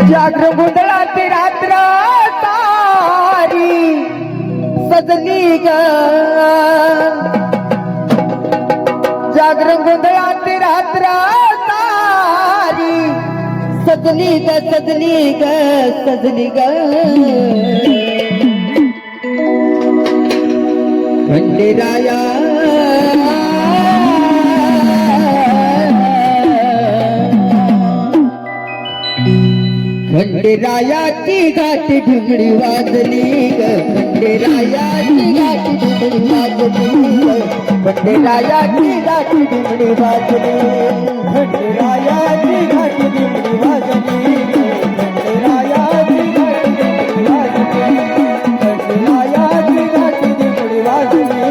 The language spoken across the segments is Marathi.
जागरण गोंधळाची रात्र तारी सजली ग जागरण गोंधळाची रात्र तारी सजली ग सजली ग सजली ग खंडेराया खंडेरायाची घाटी ढुमडी वाजली ग खंडेरायाची घाटी ढुमडी वाजली ग खंडेरायाची घाटी ढुमडी वाजली खंडेरायाची घाटी ढुमडी वाजली खंडेरायाची घाटी ढुमडी वाजली खंडेरायाची घाटी ढुमडी वाजली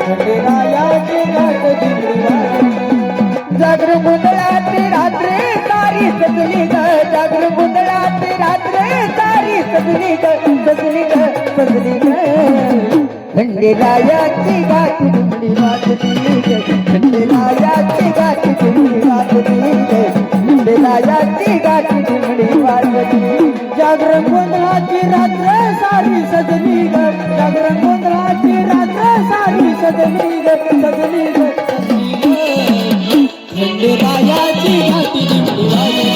खंडेरायाची घाटी ढुमडी वाजली जागरण गोंधळाची रात्री तारी सजली ग जागरण गोंधळाची रात्री तारी सजली ग सजली ग सजली ग खंडेरायाची घाटी ढुमडी वाजली ग खंडेरायाची घाटी ढुमडी वाजली ग खंडेरायाची घाटी ढुमडी वाजली जागरण गोंधळाची रात्र सारी सजली ग जागरण गोंधळाची रात्र सारी सजली ग सजली ग खंडेरायाची घाटी ढुमडी वाजली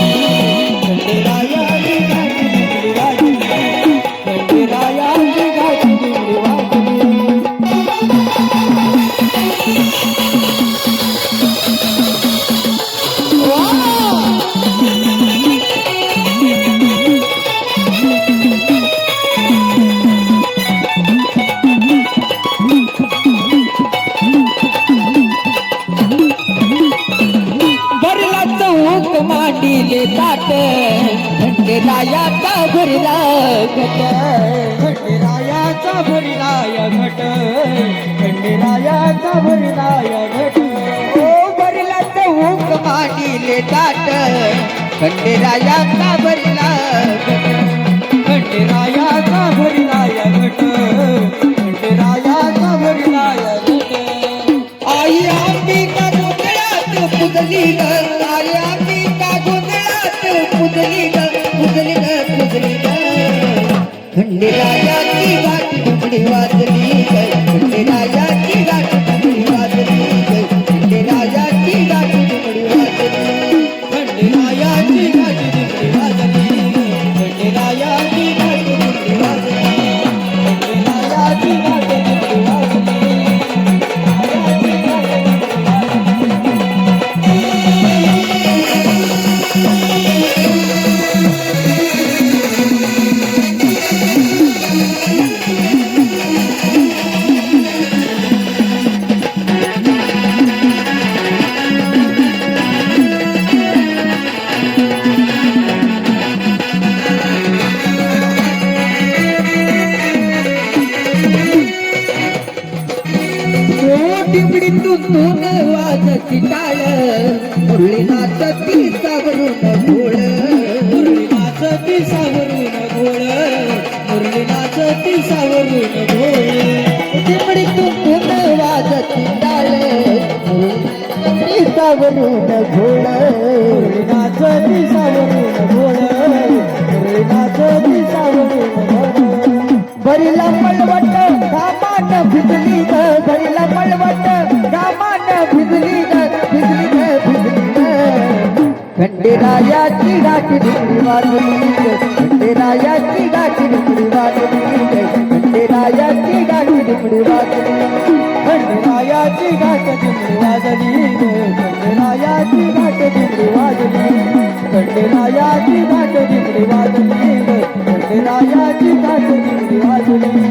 खंडेरायाची घाटी ढुमडी वाजली खंडेरायाची घाटी ढुमडी वाजली मांडीले ताट खंडेरायाचा भरला घट खंडेरायाचा भरला घट खंडेरायाचा भरला घट ओ भरला चौक मांडीले ताट खंडेरायाचा भरला घट खंडेरायाचा भरला घट खंडेरायाचा भरला घट आई अंबिका गोंधळात पुजली ग आई अंबिका गोंधळात पुजली ग पुजली ग पुजली ग खंडेरायाची घाटी ढुमडी वाजली ग खंडेरायाची घाटी ढुमडी वाजली ग खंडेरायाची घाटी ढुमडी वाजली खंडेरायाची घाटी ढुमडी वाजली खंडेरायाची घाटी ढुमडी वाजली खंडेरायाची घाटी ढुमडी वाजली टिपडीतून वाजती टाळ मुरली नाचती सावरून घोळ मुरली नाचती सावरून घोळ मुरली नाचती सावरून घोळ टिपडीतून वाजती टाळ मुरली सावरून घोळ मुरली नाचती सावरून घोळ मुरली नाचती सावरून घोळ भरीला पळवट गामान भिजली ग भरीला पळवट गामान भिजली ग भिजली ग भिजली ग खंडेरायाची घाटी ढुमडी वाजली ग खंडेरायाची घाटी ढुमडी वाजली ग खंडेरायाची घाटी ढुमडी वाजली खंडेरायाची घाटी ढुमडी वाजली ग खंडेरायाची घाटी ढुमडी वाजली खंडेरायाची घाटी ढुमडी वाजली ग खंडेरायाची घाटी ढुमडी वाजली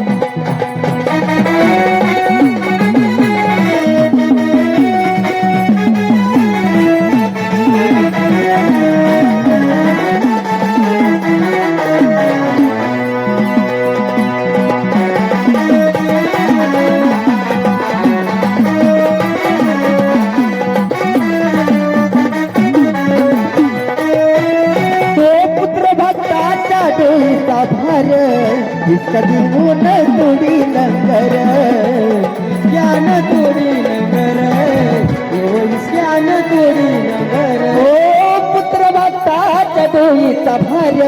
भार कधी ऊन तोडी नगर ज्ञान तोडी नगर ज्ञान तोडी नगर ओ पुत्र भक्ताच्या डोईचा वाटणीचा भार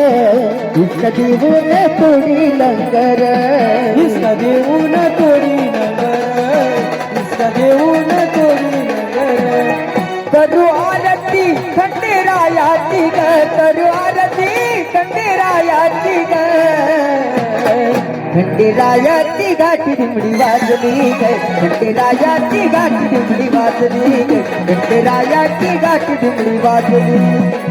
इष्ट देऊन तोडी लंगर इष्ट देऊन तोडी नगर इष्ट देऊन तोडी नगर करू आरती खंडेरायाची ग करू आरती खंडेरायाची ग खंडेरायाची गाठी दिमडी वाजली ग खंडेरायाची गाठी दिमडी वाजली ग खंडेरायाची गाठी दिमडी वाजली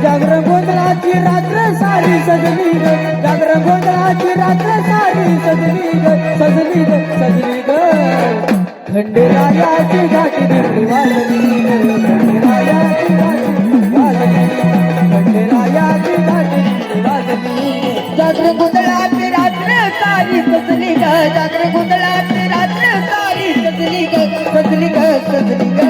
जागरण गोंधळाची रात्र सारी सजली ग जागरण गोंधळाची रात्र सारी सजली ग सजली ग सजली ग खंडेरायाची गाठी दिमडी वाजली ग खंडेरायाची गाठी दिमडी वाजली खंडेरायाची गाठी दिमडी वाजली जागर गुंदळाची रात्र सारी सजली ग जागर गुंदळाची रात्र सारी सजली ग सजली ग सजली ग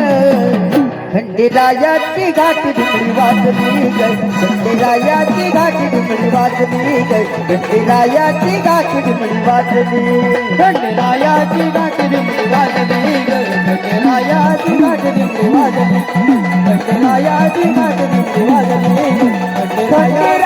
खंडेरायाची गाठी दिमडी वाजली ग खंडेरायाची गाठी दिमडी वाजली ग खंडेरायाची गाठी दिमडी वाजली खंडेरायाची गाठी दिमडी वाजली ग खंडेरायाची गाठी दिमडी वाजली खंडेरायाची गाठी दिमडी वाजली खंडेराया